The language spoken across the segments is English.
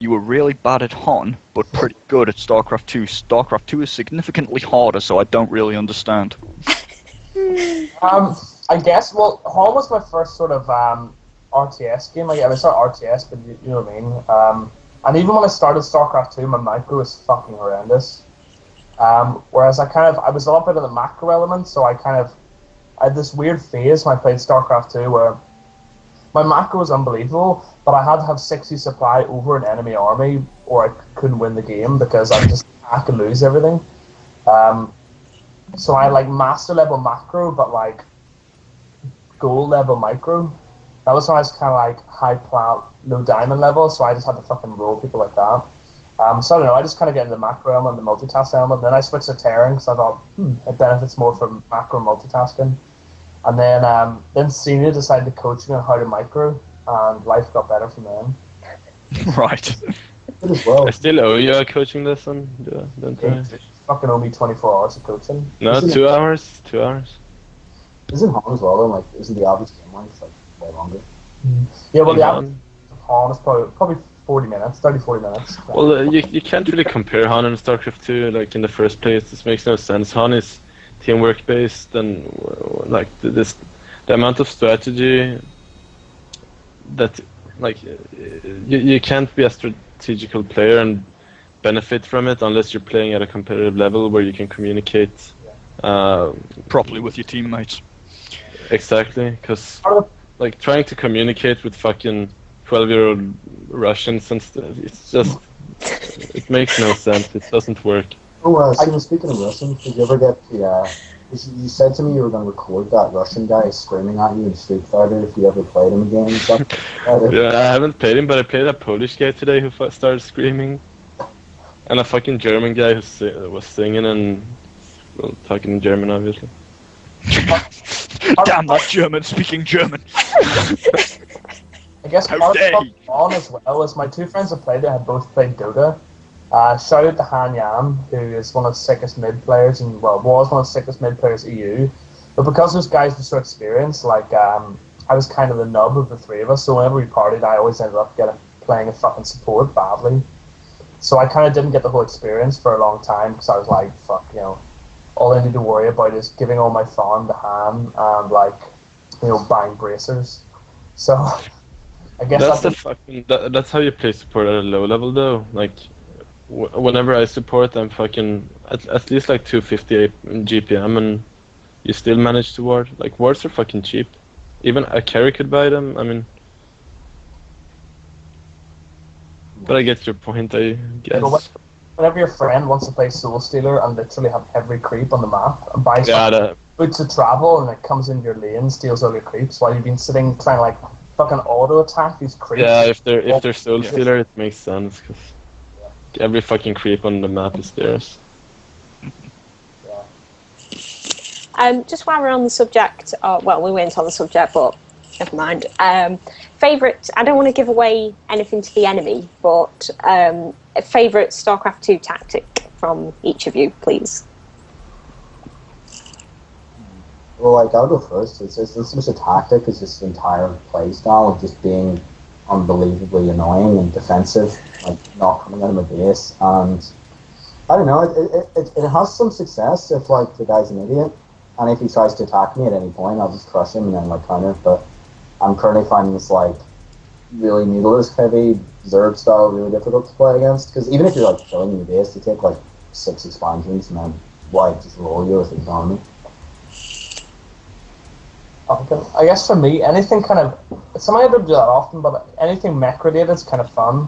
you were really bad at Hon, but pretty good at StarCraft 2. StarCraft 2 is significantly harder, so I don't really understand. I guess, well, Hon was my first sort of RTS game. Like, I mean, it's not RTS, but you know what I mean. And even when I started StarCraft 2, my micro was fucking horrendous. Whereas I was a lot better at the macro element, so I had this weird phase when I played StarCraft 2 where my macro was unbelievable, but I had to have 60 supply over an enemy army or I couldn't win the game because I could lose everything. So I had like master level macro, but like gold level micro. That was when I was kind of like high plat, low diamond level, so I just had to fucking roll people like that. So I don't know, I just kind of get into the macro element, the multitask element, then I switched to Terran because I thought it benefits more from macro multitasking. And then Senior decided to coach me on how to micro, and life got better from then. Right. As well. I still owe you a coaching lesson, don't I? You fucking owe me 24 hours of coaching. No, 2 hours. 2 hours. Isn't Hon as well, though? Like, isn't the average game length like way longer? Yeah, well, the average Hon is probably 40 minutes, 30-40 minutes. Well, you can't really compare Han and StarCraft 2, like, in the first place. This makes no sense. Han is teamwork based, and like the amount of strategy that, like, you can't be a strategical player and benefit from it unless you're playing at a competitive level where you can communicate properly with your teammates. Exactly, because like trying to communicate with fucking 12-year-old Russians and stuff, it's just, it makes no sense. It doesn't work. Oh, speaking of Russian, did you ever get the? You said to me you were going to record that Russian guy screaming at you in Street Fighter if you ever played him again and stuff. Yeah, I haven't played him, but I played a Polish guy today who started screaming, and a fucking German guy who was singing and talking in German, obviously. Damn that German speaking German. I guess part of on as well is my two friends that played it had both played Dota. Shout out to Han Yan, who is one of the sickest mid players and was one of the sickest mid players EU. But because those guys were so experienced, like I was kind of the nub of the three of us, so whenever we partied I always ended up playing a fucking support badly. So I kind of didn't get the whole experience for a long time because I was like, fuck, you know, all I need to worry about is giving all my farm to Han and like, you know, buying bracers. So I guess that's how you play support at a low level though. Like whenever I support, I'm fucking at least like 258 GPM, and you still manage to ward. Like wards are fucking cheap. Even a carry could buy them. I mean, but I get your point, I guess. Whenever your friend wants to play Soul Stealer and literally have every creep on the map and buys boots of travel and it comes into your lane, steals all your creeps while you've been sitting trying to like fucking auto attack these creeps. Yeah, if they're Soul Stealer, it makes sense because every fucking creep on the map is theirs. Just while we're on the subject, well, we went on the subject, but never mind. Favourite, I don't want to give away anything to the enemy, but a favourite StarCraft 2 tactic from each of you, please. Well, like, I'll go first. It's just a tactic, it's just the entire play style of just being unbelievably annoying and defensive, like not coming out of my base, and I don't know, it has some success if like the guy's an idiot, and if he tries to attack me at any point, I'll just crush him and then like counter, but I'm currently finding this like really needleless heavy Zerg style really difficult to play against, because even if you're like killing your base, you take like 6 expansions and then like just roll you with economy. I guess for me, anything kind of, it's something I don't do that often, but anything mech related is kind of fun.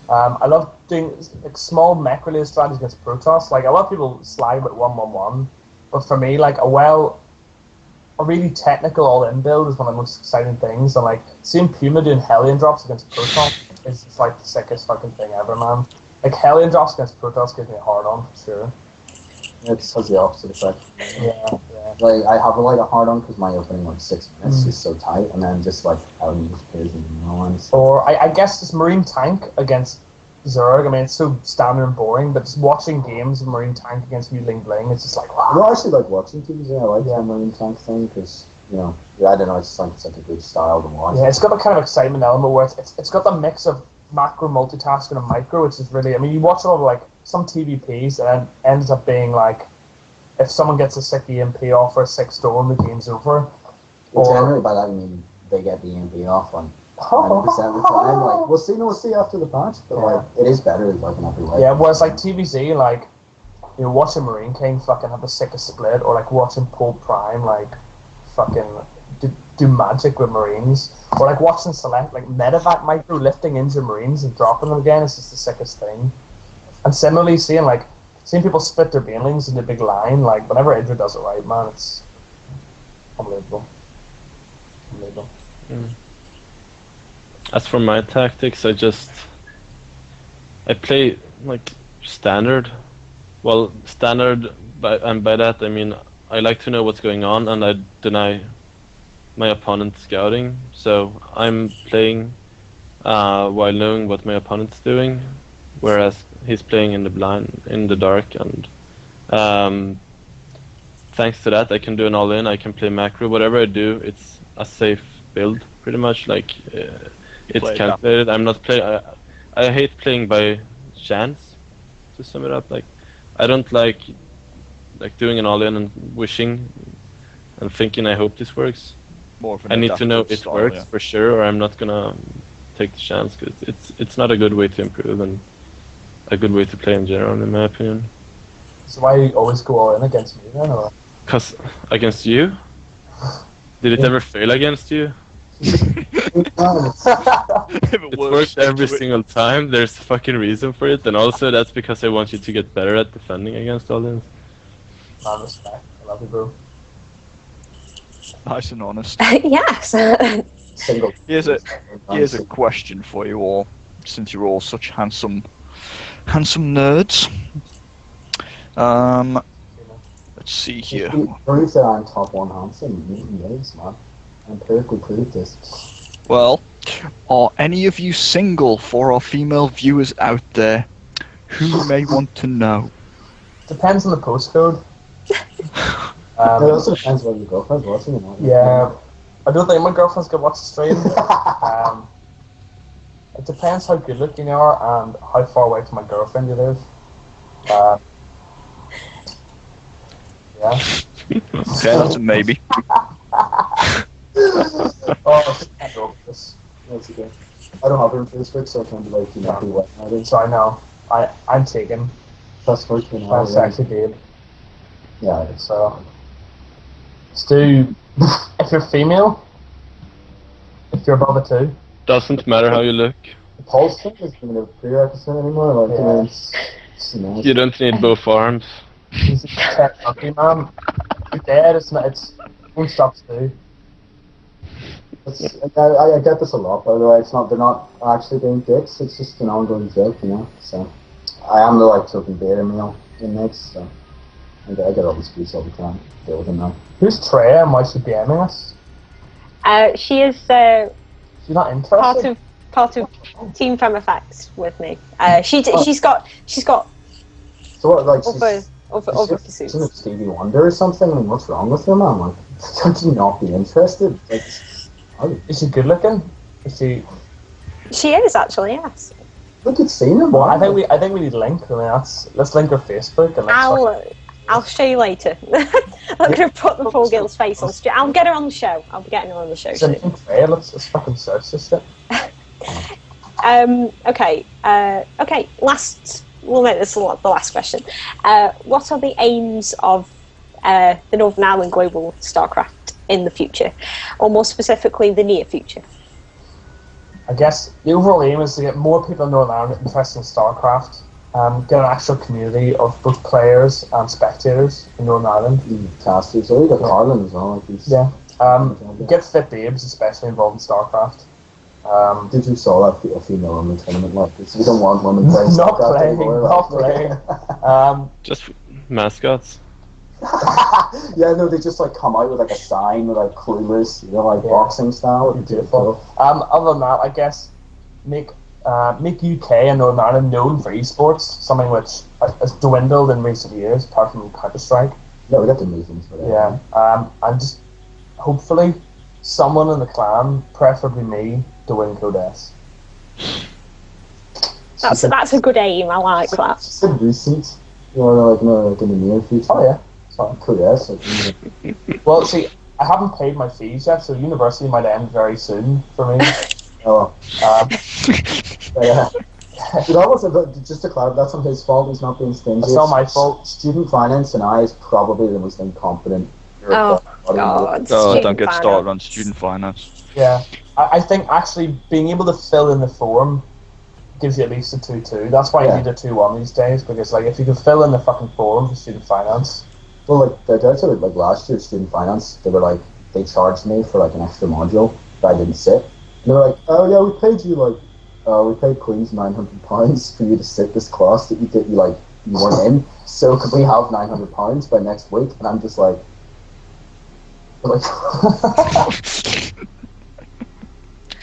I love doing like small mech related strategies against Protoss. Like a lot of people slag about 1-1-1, but for me, like a really technical all-in build is one of the most exciting things. And like seeing Puma doing Hellion drops against Protoss is just like the sickest fucking thing ever, man. Like Hellion drops against Protoss gives me a hard on for sure. It has the opposite effect. Yeah. Like I have like a hard on because my opening like 6 minutes is so tight, and then just like Hellion just appears in no ones. Or I guess this Marine Tank against Zerg. I mean, it's so standard and boring, but just watching games of Marine Tank against Muling Bling, it's just like wow. I actually like watching teams. Yeah, I like that Marine Tank thing because you know, I don't know, it's like a good style to watch. Yeah, it's got a kind of excitement element where it's got the mix of macro multitasking and micro, which is really, I mean, you watch a lot of like some TVPs and it ends up being like, if someone gets a sick EMP off or a sick storm, the game's over. Well, generally by that you mean they get the EMP off on 90% of the time. Like we'll see after the patch, but like it is better like in every way. Yeah, whereas like TVZ, like you know, watching Marine King fucking have the sickest split, or like watching Pole Prime like fucking do magic with Marines, or like watching Select like medevac micro lifting injured Marines and dropping them again is just the sickest thing. And similarly, seeing people split their banelings in the big line, like whenever Idra does it right, man, it's unbelievable. Unbelievable. As for my tactics, I play like standard. Well, standard, and by that I mean I like to know what's going on, and I deny my opponent scouting. So I'm playing while knowing what my opponent's doing, whereas he's playing in the dark, and thanks to that I can do an all-in. I can play macro. Whatever I do, it's a safe build, pretty much. Like it's calculated. I'm not play. I hate playing by chance. To sum it up, like I don't like doing an all-in and wishing and thinking I hope this works. More of an I need to know it style, works for sure, or I'm not gonna take the chance, because it's not a good way to improve and a good way to play in general, in my opinion. So why you always go all in against me then, or? Cause against you? Did it ever fail against you? It works every single time. There's a fucking reason for it, and also that's because I want you to get better at defending against all-ins. Man, respect. I love you, bro. Nice and honest. Yes. Here's a question for you all, since you're all such handsome nerds. Let's see here. Prove that I'm top 1 handsome. Yes, man. Empirically prove this. Well, are any of you single for our female viewers out there who may want to know? Depends on the postcode. It also depends whether your girlfriend's watching or not. Yeah, I don't think my girlfriend's gonna watch the stream. It depends how good looking you are and how far away from my girlfriend you live. Yeah. Okay, that's a maybe. Oh, I don't this. That's okay. I don't have her on Facebook, so I can't be like, you know, be wet. I didn't. So I know. I'm taken. That's first thing. I'm sexy babe. Yeah, So, Stu, if you're female, if you're above a 2, Doesn't matter how you look. the pulse thing isn't a prerequisite anymore. Like, Yeah. it's nice. You don't need both arms. he's a tech lucky man. You're dead. It's not. It's won't stop Stu. I get this a lot, by the way. They're not actually being dicks. It's just an ongoing joke, you know. So I am the like token beta male in mix. So I get all these beats all the time. Deal with them now. Who's Treya and why is she DMing us? She is She's not interested. part of Team FemFX with me. She's got So what, like, other she's pursuits. Stevie Wonder or something? I mean, what's wrong with her, man? Like, can't you not be interested? Like, Is she good looking? Is she? She is actually, yes. look at Cena, Well, man. I think we need link. I mean, let's link her Facebook and I'll show you later. I'm gonna put the poor girl's face on. I'll get her on the show. I'll be getting her on the show soon. Let's fucking search this shit. Okay. We'll make this the last question. What are the aims of the Northern Ireland Global Starcraft in the future, or more specifically, the near future? I guess the overall aim is to get more people in Northern Ireland interested in StarCraft, get an actual community of both players and spectators in Northern Ireland. Casters. Oh, you got Harlan as well. Like he's, Yeah. Get fit babes, especially involved in StarCraft. Did you saw that a female women tournament? Like, we don't want women playing Not StarCraft playing, anymore, not like. Just mascots. Yeah, no, they just like come out with like a sign with like clueless, you know, like Yeah. boxing style. It'd be Beautiful. Other than that, I guess make UK and Northern Ireland known for esports, something which has dwindled in recent years, apart from Counter-Strike. Yeah, we got the movements for that. Yeah. And just hopefully someone in the clan, preferably me, to win Code S. That's a good aim. I like that. It's like recent, like in the near future. Oh yeah. Sorry. Cool, yes. Well, see, I haven't paid my fees yet, so university might end very soon for me. Oh. Yeah. Just to clarify, that's not his fault. He's not being stingy. It's not my fault. Student finance and I is probably the most incompetent. Oh, God. Oh, don't get Student started on student finance. Yeah. I think actually being able to fill in the form gives you at least a 2-2. That's why you need a 2-1 these days, because like if you can fill in the fucking form for student finance. Well, like like last year, student finance, they charged me for like an extra module that I didn't sit. And they were like, oh yeah, we paid you we paid Queen's £900 for you to sit this class that you weren't in. So could we have £900 by next week? And I'm just like.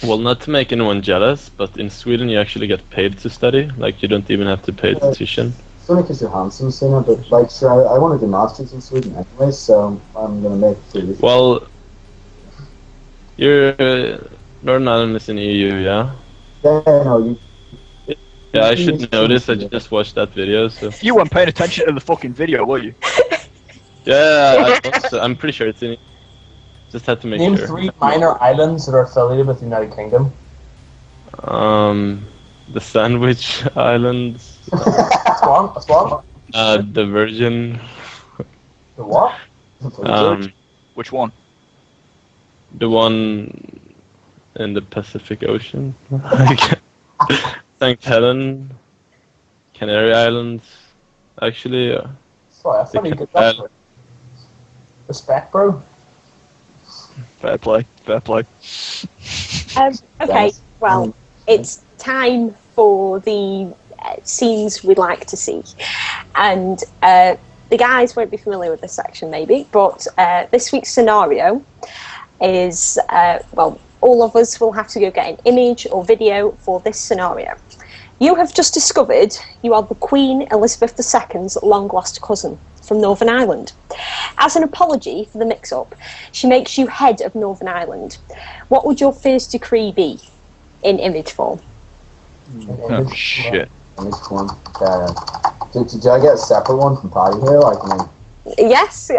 Well, not to make anyone jealous, but in Sweden you actually get paid to study. Like, you don't even have to pay the tuition. It's only because you're handsome, Sina, but like, sure, I want to do masters in Sweden anyway, so I'm gonna make it. Well, you're Northern Ireland is in EU, yeah? Yeah, no, you. Yeah, I should know this. I just watched that video, so. You weren't paying attention to the fucking video, were you? Yeah, I'm pretty sure it's in. Just had to make Name sure. 3 minor islands that are affiliated with the United Kingdom. The Sandwich Islands. That's one. That's one. The Virgin. The what? Which one? The one in the Pacific Ocean. St. Helen, Canary Islands. Actually, Sorry, I thought you could. That's it. Respect, bro. Fair play. Fair play. Okay, well, it's time for the scenes we'd like to see. And the guys won't be familiar with this section, maybe, but this week's scenario is, well, all of us will have to go get an image or video for this scenario. You have just discovered you are the Queen Elizabeth II's long-lost cousin from Northern Ireland. As an apology for the mix-up, she makes you head of Northern Ireland. What would your first decree be in image form? Oh, shit. Did I get a separate one from Patty here? Yes,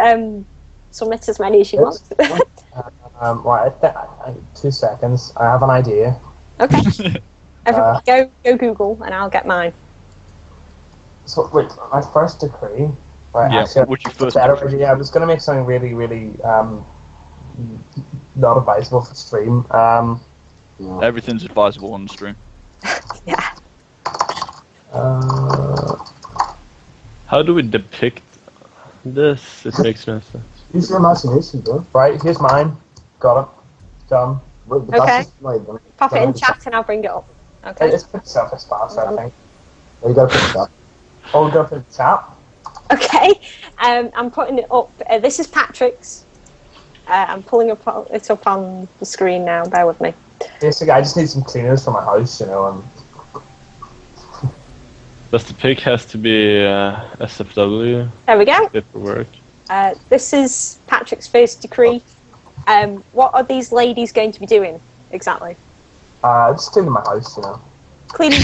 submit as many as you want. Right, 2 seconds. I have an idea. Okay. Everybody go Google and I'll get mine. So, wait, my first decree... Right, Yeah, actually, what's your first better decree? idea. I was going to make something really, really not advisable for stream. Everything's advisable on the stream. Yeah. how do we depict this? It makes no sense. Use your imagination, bro. Right, here's mine. Got it. Done. But that's Okay. just, like, Pop it in chat and I'll bring it up. Okay. It's pretty self-explanatory, I think. Oh, you gotta put it back. Oh, go for the chat. Okay. I'm putting it up. This is Patrick's. I'm pulling it up on the screen now. Bear with me. Basically, I just need some cleaners for my house, you know, and Does the pic has to be SFW? There we go. Paperwork. This is Patrick's first decree. What are these ladies going to be doing exactly? just cleaning my house, you know. Cleaning.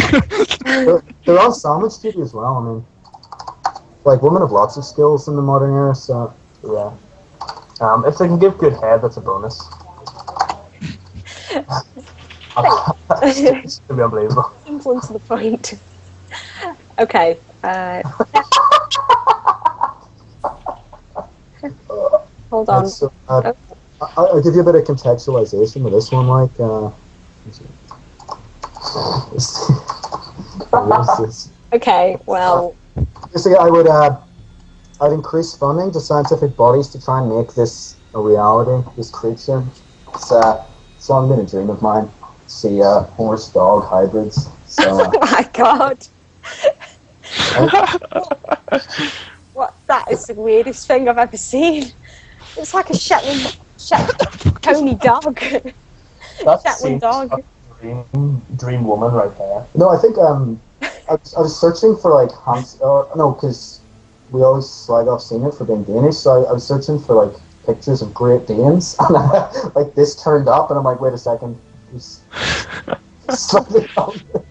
They're all sandwich duty as well. I mean, like, women have lots of skills in the modern era, so Yeah. If they can give good head, that's a bonus. It's gonna be unbelievable. Simple and to the point. Okay. Hold on. So, I'll give you a bit of contextualization with this one. Like, what is this? Okay. Well. Basically, I'd increase funding to scientific bodies to try and make this a reality. This creature. It's long been a dream of mine. See horse-dog hybrids. So, Oh my god. What? That is the weirdest thing I've ever seen. It's like a Shetland pony dog. That's Shetland dog. Dream woman right there. no, I think I was searching for like because we always slag off Senior for being Danish, so I was searching for like pictures of Great Danes, and like this turned up, and I'm like, wait a second, slightly longer.